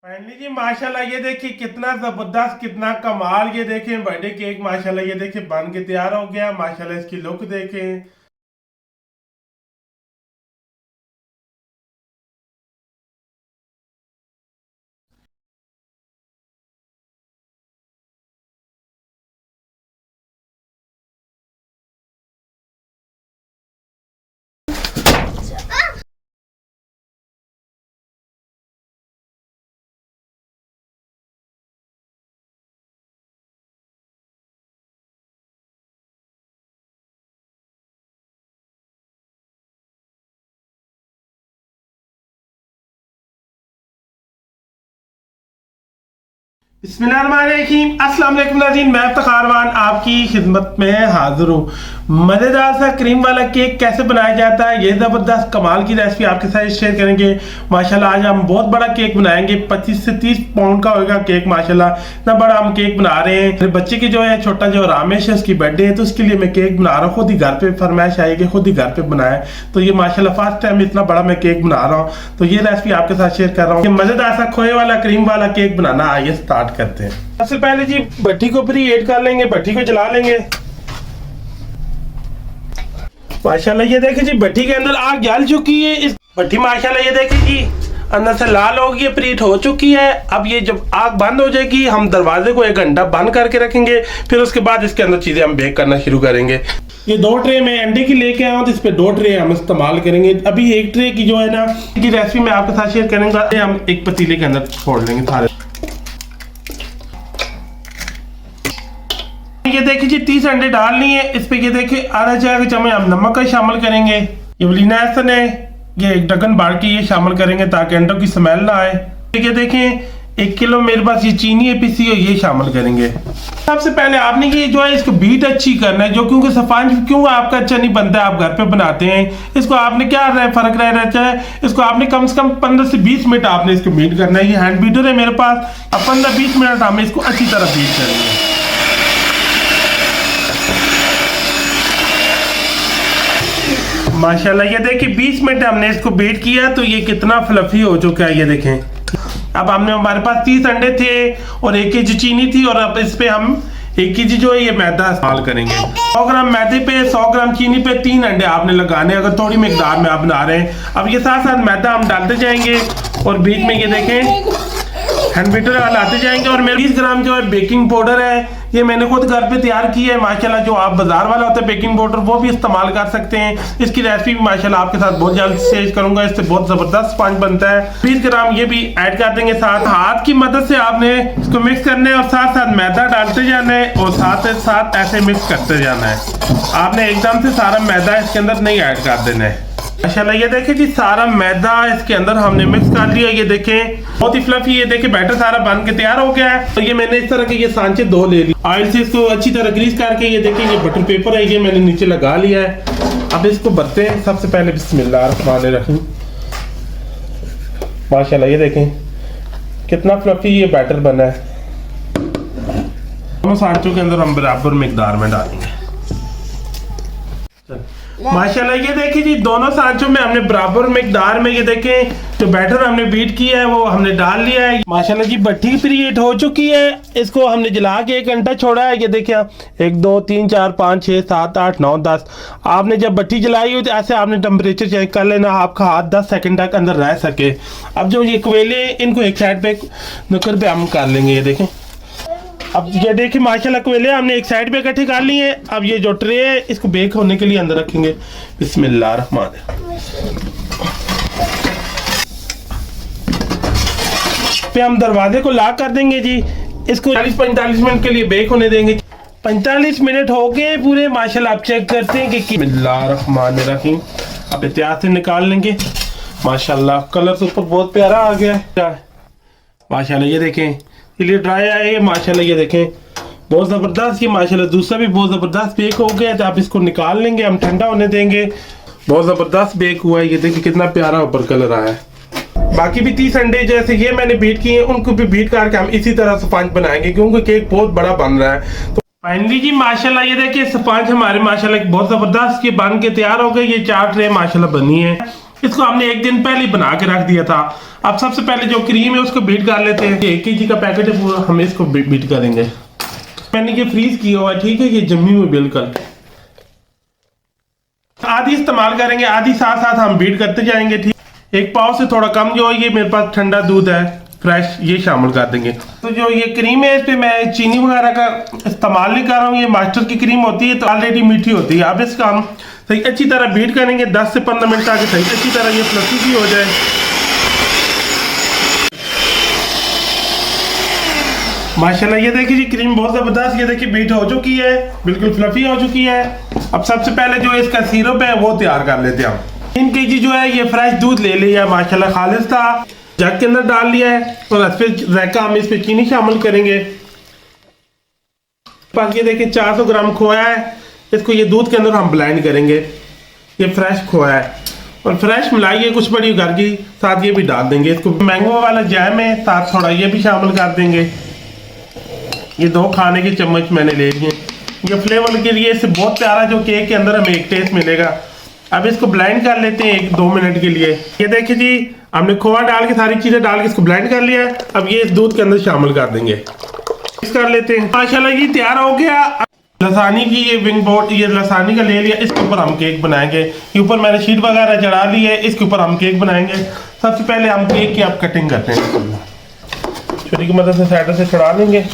Finally जी माशाल्लाह ये देखिए कितना जबरदस्त कितना कमाल। ये देखें बर्थडे केक माशाल्लाह ये देखिए बन के तैयार हो गया। माशाल्लाह इसकी लुक देखें। बिस्मिल्लाहिर्रहमानिर्रहीम। अस्सलाम वालेकुम नाज़रीन, मैं तखारवान आपकी खिदमत में हाजिर हूँ। मज़ेदार सा क्रीम वाला केक कैसे बनाया जाता है, ये ज़बरदस्त कमाल की रेसिपी आपके साथ शेयर करेंगे। माशाल्लाह आज हम बहुत बड़ा केक बनाएंगे, 25 से 30 पाउंड का होगा केक। माशाल्लाह इतना बड़ा हम केक बना रहे हैं। फिर बच्चे की जो है छोटा जो रामेश है उसकी बर्थडे है, तो उसके लिए मैं केक बना रहा हूँ। खुद ही घर पे फरमाइश आई कि खुद ही घर पे बनाए, तो ये माशाल्लाह फर्स्ट टाइम इतना बड़ा मैं केक बना रहा हूँ। तो ये रेसिपी आपके साथ शेयर कर रहा हूँ। मज़ेदार सा खोए वाला क्रीम वाला केक बनाना आइए स्टार्ट करते हैं। सबसे पहले जी भट्टी को प्री हीट कर लेंगे, भट्टी को जला लेंगे। माशाल्लाह ये देखिए जी भट्टी के अंदर आग जल चुकी है। इस भट्टी माशाल्लाह ये देखिए जी अंदर से लाल हो गई, प्रीट हो चुकी है। अब ये जब आग बंद हो जाएगी हम दरवाजे को 1 घंटा बंद करके रखेंगे, फिर उसके बाद इसके अंदर चीजें हम बेक करना शुरू करेंगे। ये 2 ट्रे में अंडे की लेके आया हूँ, तो इस पे 2 ट्रे हम इस्तेमाल करेंगे। अभी 1 ट्रे की जो है ना की रेसिपी मैं आपके साथ शेयर करूंगा। हम एक पतीले के अंदर छोड़ लेंगे सारे। ये देखिए जी 30 अंडे डालनी है। इस पे ये देखिए आधा चाय का चम्मच हम नमक का शामिल करेंगे। ये वनीला एसेंस है, ये 1 ढक्कन भर के ये शामिल करेंगे ताकि अंडों की स्मेल ना आए। ये देखें 1 किलो मेरे पास ये चीनी है पिसी हुई, ये शामिल करेंगे। सबसे पहले आपने ये जो है इसको बीट अच्छी करना है, जो क्योंकि स्पंज क्यों आपका अच्छा नहीं बनता है, आप घर पे बनाते हैं। इसको आपने क्या फर्क रह रहता है, इसको आपने कम से कम 15 से 20 मिनट आपने इसको बीट करना है। ये हैंड बीटर है मेरे पास। अब 15-20 मिनट हमें इसको अच्छी तरह बीट करेंगे। माशाल्लाह ये देखिए 20 मिनट हमने इसको बीट किया, तो ये कितना फ्लफी हो चुका है। ये देखें अब हमने हमारे पास 30 अंडे थे और 1 केजी चीनी थी, और अब इस पे हम 1 केजी जो है ये मैदा इस्तेमाल करेंगे। 100 ग्राम मैदे पे 100 ग्राम चीनी पे 3 अंडे आपने लगाने, अगर थोड़ी मिकदार में आप बना रहे हैं। अब ये साथ साथ मैदा हम डालते जाएंगे और बीच में ये देखें हैंड बीटर हलाते जाएंगे। और मेरे 20 ग्राम जो है बेकिंग पाउडर है, ये मैंने खुद घर पे तैयार की है। माशाल्लाह जो आप बाजार वाला होता है बेकिंग पाउडर वो भी इस्तेमाल कर सकते हैं। इसकी रेसिपी भी माशाल्लाह आपके साथ बहुत जल्द शेयर करूंगा। इससे बहुत जबरदस्त स्पंज बनता है। 20 ग्राम ये भी ऐड कर देंगे साथ। हाथ की मदद से आपने इसको मिक्स करना है और साथ साथ मैदा डालते जाना है और साथ साथ ऐसे मिक्स करते जाना है। आपने एकदम से सारा मैदा इसके अंदर नहीं ऐड कर देना है। माशाल्लाह ये देखें जी सारा मैदा इसके अंदर हमने मिक्स कर लिया। ये देखें बहुत ही फ्लफी, ये देखें बैटर सारा बन के तैयार हो गया है। तो ये मैंने इस तरह के ये सांचे 2 ले लिए, ऑयल से इसको अच्छी तरह ग्रीस करके। ये देखें ये बटर पेपर है, ये मैंने नीचे लगा लिया है। अब इसको भरते हैं। सबसे पहले बिस्मिल्लाहिर्रहमानिर्रहीम। माशाल्लाह ये देखें कितना फ्लफी ये बैटर बना है। दोनों सांचों के अंदर हम बराबर मिकदार में डालेंगे। माशाल्लाह ये देखिए जी दोनों सांचों में हमने बराबर मिकदार में ये देखें जो बैटर हमने बीट किया है वो हमने डाल लिया है। माशाल्लाह जी भट्टी प्रीहीट हो चुकी है। इसको हमने जला के 1 घंटा छोड़ा है। ये देखिए 1 2 3 4 5 6 7 8 9 10। आपने जब भट्टी जलाई हो तो ऐसे आपने टेम्परेचर चेक कर लेना, आपका हाथ 10 सेकंड तक अंदर रह सके। अब जो ये कोयले इनको एक साइड पे नुक्कड़ पे हम कर लेंगे। ये देखें अब ये देखिए माशाल्लाह कोयले हमने एक साइड पे इकट्ठे कर लिए हैं। अब ये जो ट्रे है इसको बेक होने के लिए अंदर रखेंगे। बिस्मिल्लाहिर्रहमानिर्रहीम पे हम दरवाजे को लॉक कर देंगे जी। इसको 40-45 मिनट के लिए बेक होने देंगे। 45 मिनट हो गए पूरे। माशाल्लाह आप चेक करते हैं कि बिस्मिल्लाहिर्रहमानिर्रहीम अब एहतियात से निकाल लेंगे। माशाल्लाह कलर तो ऊपर बहुत प्यारा आ गया है। माशाल्लाह ये देखें ये ड्राई है। माशाल्लाह ये देखें बहुत ज़बरदस्त। ये माशाल्लाह दूसरा भी बहुत ज़बरदस्त बेक हो गया है। तो आप इसको निकाल लेंगे, हम ठंडा होने देंगे। बहुत ज़बरदस्त बेक हुआ है। ये देखिए कितना प्यारा ऊपर कलर आया है। बाकी भी 30 अंडे जैसे ये मैंने बीट किए हैं उनको भी बीट करके हम इसी तरह स्पंज बनाएंगे, क्योंकि केक बहुत बड़ा बन रहा है। तो फाइनली जी माशाल्लाह ये देखिए स्पंज हमारे माशाल्लाह बहुत ज़बरदस्त ये बन के तैयार हो गए। ये 4 ट्रे माशाल्लाह बनी है। इसको हमने एक दिन पहले बना के रख दिया था। अब सबसे पहले जो क्रीम है उसको बीट कर लेते हैं। 1 kg का पैकेट है पूरा, हम इसको बीट करेंगे। मैंने ये फ्रीज किया हुआ है, ठीक है, ये जमी हुई बिल्कुल। आधी इस्तेमाल करेंगे, आधी साथ साथ हम बीट करते जाएंगे, ठीक। एक पाव से थोड़ा कम जो है, ये मेरे पास ठंडा दूध है फ्रेश, ये शामिल कर देंगे। तो जो ये क्रीम है इस पे मैं चीनी वगैरह का इस्तेमाल नहीं कर रहा हूँ, ये मास्टर की क्रीम होती है तो ऑलरेडी मीठी होती है। अब इसका हम सही अच्छी तरह बीट करेंगे 10 से 15 मिनट तक, सही अच्छी तरह ये फ्लफी भी हो जाए। माशाल्लाह ये देखिए जी क्रीम बहुत ज़बरदस्त, ये देखिए बीट हो चुकी है, बिल्कुल फ्लफी हो चुकी है। अब सबसे पहले जो इसका सिरप है वो तैयार कर लेते हैं हम। 3 kg जो है ये फ्रेश दूध ले लिया है, माशाल्लाह खालिस था, जग के अंदर डाल लिया है और फिर रैका हम इस पे चीनी शामिल करेंगे। बाकी ये देखिए 400 ग्राम खोया है, इसको ये दूध के अंदर हम ब्लेंड करेंगे। ये फ्रेश खोया है और फ्रेश मलाई है कुछ बड़ी घर की, साथ ये भी डाल देंगे। इसको मैंगो वाला जैम है, साथ थोड़ा ये भी शामिल कर देंगे। ये 2 खाने के चम्मच मैंने ले लिए। ये फ्लेवर के लिए इससे बहुत प्यारा जो केक के अंदर हमें एक टेस्ट मिलेगा। अब इसको ब्लेंड कर लेते हैं 1-2 मिनट के लिए। ये देखिए जी हमने खोआ डाल के सारी चीजें डाल के इसको ब्लेंड कर लिया है। अब ये इस दूध के अंदर शामिल कर देंगे, मिक्स कर लेते हैं। माशाल्लाह ये तैयार हो गया। लसानी की ये विंग बोर्ड, ये लसानी का ले लिया, इसके ऊपर हम केक बनाएंगे। ये ऊपर मैंने शीट वगैरह चढ़ा ली है, इसके ऊपर हम केक बनाएंगे। सबसे पहले हम केक की आप कटिंग करते हैं, छुरी की मदद से साइडों से चढ़ा लेंगे।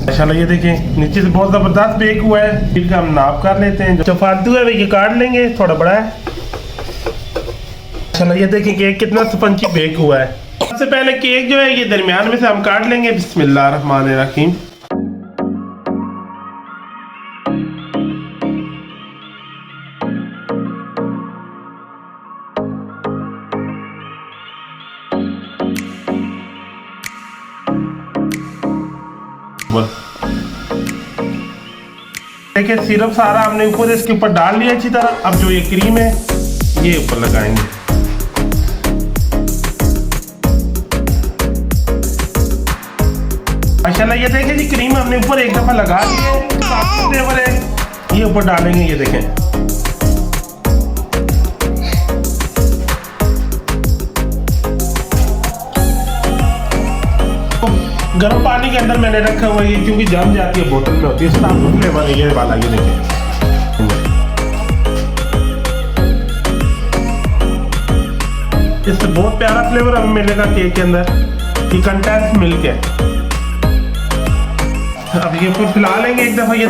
माशाल्लाह ये देखें नीचे से बहुत ज़बरदस्त बेक हुआ है। फिर हम नाप कर लेते हैं, जो फालतू है वो ये काट लेंगे, थोड़ा बड़ा है। माशाल्लाह ये देखें केक कितना स्पंजी बेक हुआ है। सबसे पहले केक जो है ये दरमियान में से हम काट लेंगे। बिस्मिल्लाहिर्रहमानिर्रहीम। देखिए सिरप सारा हमने ऊपर इसके ऊपर डाल लिया अच्छी तरह। अब जो ये क्रीम है ये ऊपर लगाएंगे। माशाल्लाह ये देखिए जी क्रीम हमने ऊपर एक दफा लगा दी है, ये ऊपर डालेंगे। ये देखें गर्म पानी के अंदर मैंने रखा हुआ है क्योंकि जम जाती है, बोतल में होती है, इसका आपको फ्लेवर है ये वाला। ये देखिए इससे बहुत प्यारा फ्लेवर हमें मिलेगा केक के अंदर। ये कंटेंस मिल्क है। अब ये फिर फैला लेंगे एक दफा। ये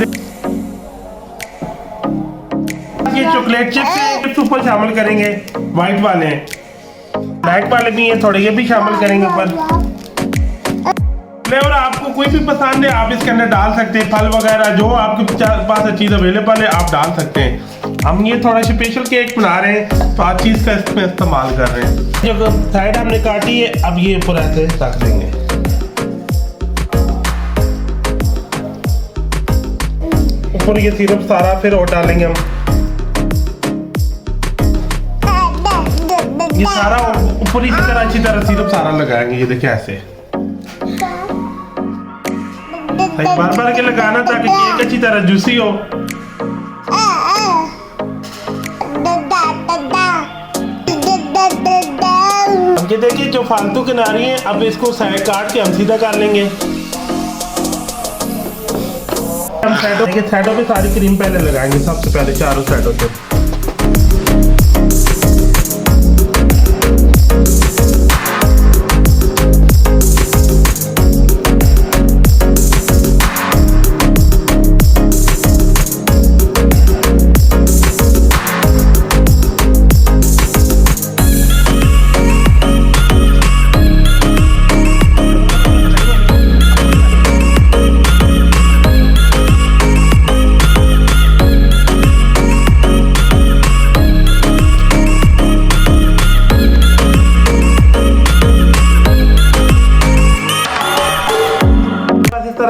चॉकलेट चिप्स ऊपर शामिल करेंगे, व्हाइट वाले, ब्लैक वाले भी हैं थोड़े, ये भी शामिल करेंगे ऊपर। फ्लेवर आपको कोई भी पसंद है आप इसके अंदर डाल सकते हैं, फल वगैरह जो आपके पास चीज़ अवेलेबल है आप डाल सकते हैं। हम ये थोड़ा स्पेशल केक बना रहे हैं तो हर चीज़ का इसमें इस्तेमाल कर रहे हैं। जो साइड हमने काटी है अब ये ऊपर ऐसे रख देंगे। ऊपर ये सिरप सारा फिर और डालेंगे हम। ये सारा ऊपर इसी तरह अच्छी तरह सिरप सारा लगाएंगे। ये देखिए ऐसे बार बार के लगाना ताकि केक अच्छी तरह जूसी हो। अब ये देखिए जो फालतू किनारी है अब इसको साइड काट के हम सीधा कर लेंगे। हम साइडों पे सारी क्रीम पहले लगाएंगे, सबसे पहले चारों साइडों पे।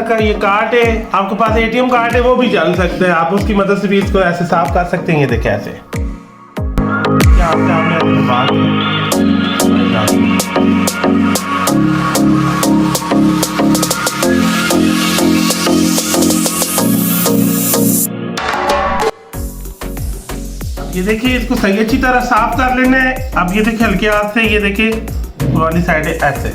का ये कार्ड है, आपके पास एटीएम कार्ड है वो भी चल सकता है, आप उसकी मदद से भी इसको ऐसे साफ कर सकते हैं। ये देखिए ऐसे ये ये देखिए इसको सही अच्छी तरह साफ कर लेना है। अब ये देखिए हल्के हाथ से, ये देखिए वाली साइड है ऐसे।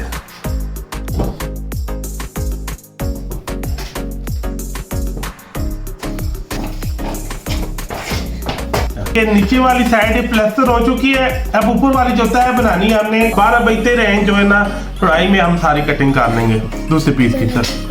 नीचे वाली साइड प्लास्टर हो चुकी है। अब ऊपर वाली जो तय बनानी है हमने 12 बजते रहे जो है ना, कढ़ाई में हम सारी कटिंग कर लेंगे दूसरे पीस की तरफ।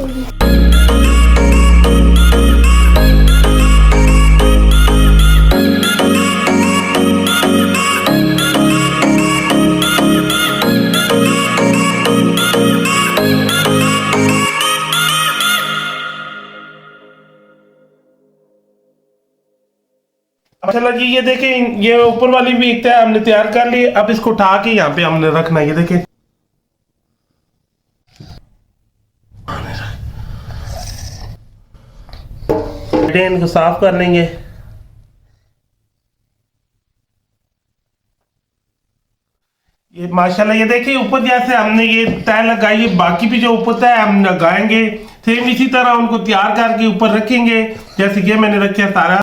चलो जी, ये देखें ये ऊपर वाली भी एक तय हमने तैयार कर ली। अब इसको उठा के यहाँ पे हमने रखना है। ये देखें इनको साफ कर लेंगे। ये माशाल्लाह, ये देखिए ऊपर जैसे हमने ये तय लगाई है, बाकी भी जो ऊपर तय हम लगाएंगे सेम इसी तरह उनको तैयार करके ऊपर रखेंगे जैसे कि मैंने रखा सारा।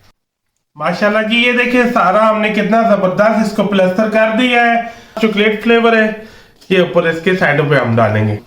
माशाल्लाह जी, ये देखिए सारा हमने कितना जबरदस्त इसको प्लास्टर कर दिया है। चॉकलेट फ्लेवर है, ये ऊपर इसके साइडों पे हम डालेंगे।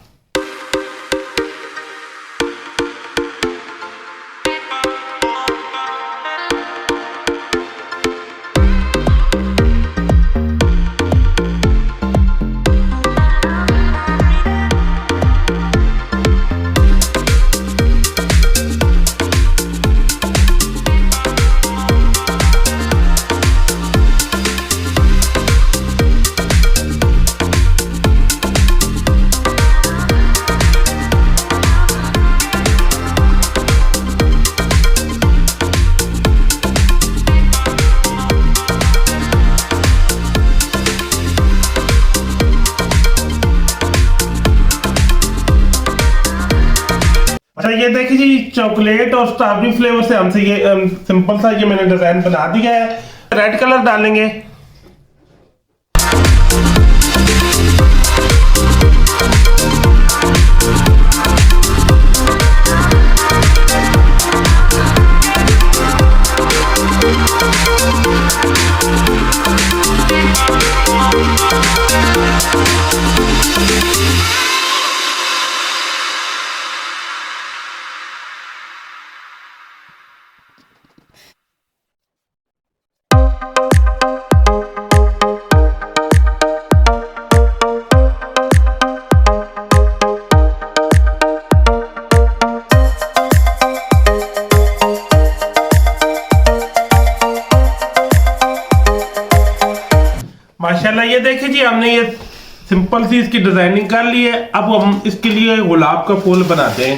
अच्छा, ये देखिए जी चॉकलेट और स्ट्रॉबेरी फ्लेवर से हमसे ये सिंपल सा ये मैंने डिजाइन बना दिया है। रेड कलर डालेंगे। माशाल्लाह, ये देखिए जी हमने ये सिंपल सी इसकी डिजाइनिंग कर ली है। अब हम इसके लिए गुलाब का फूल बनाते हैं।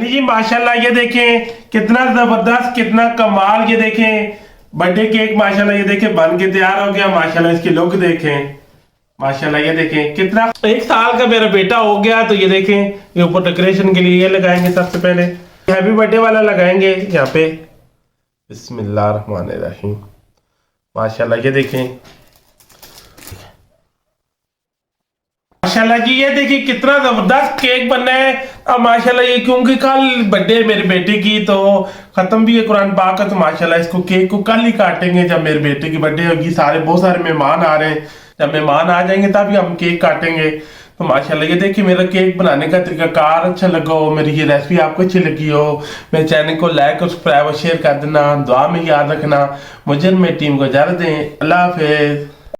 जी माशाल्लाह, ये देखें कितना जबरदस्त, कितना कमाल। ये देखें बर्थडे केक माशाल्लाह, ये देखें बन के तैयार हो गया। माशाल्लाह इसकी लुक देखें। माशाल्लाह, ये देखें कितना 1 साल का मेरा बेटा हो गया। तो ये देखें ये ऊपर डेकोरेशन के लिए ये लगाएंगे। सबसे पहले हैप्पी बर्थडे वाला लगाएंगे यहाँ पे। बिस्मिल्लाहिर्रहमानिर्रहीम। माशाल्लाह, ये देखें माशाल्लाह जी, ये देखिए कितना जबरदस्त केक बनना है। अब माशाल्लाह ये क्योंकि कल बर्थडे मेरे बेटे की तो खत्म भी है कुरान पाक का, तो माशाल्लाह इसको केक को कल ही काटेंगे जब मेरे बेटे की बर्थडे होगी। बहुत सारे मेहमान आ रहे हैं। जब मेहमान आ जाएंगे तभी हम केक काटेंगे। तो माशाल्लाह ये देखिए मेरा केक बनाने का तरीकाकार अच्छा लगा हो, मेरी ये रेसिपी आपको अच्छी लगी हो, मेरे चैनल को लाइक और सब्सक्राइब और शेयर कर देना। दुआ में याद रखना। मुझे मेरी टीम को इजाजत दें। अल्लाह हाफिज़।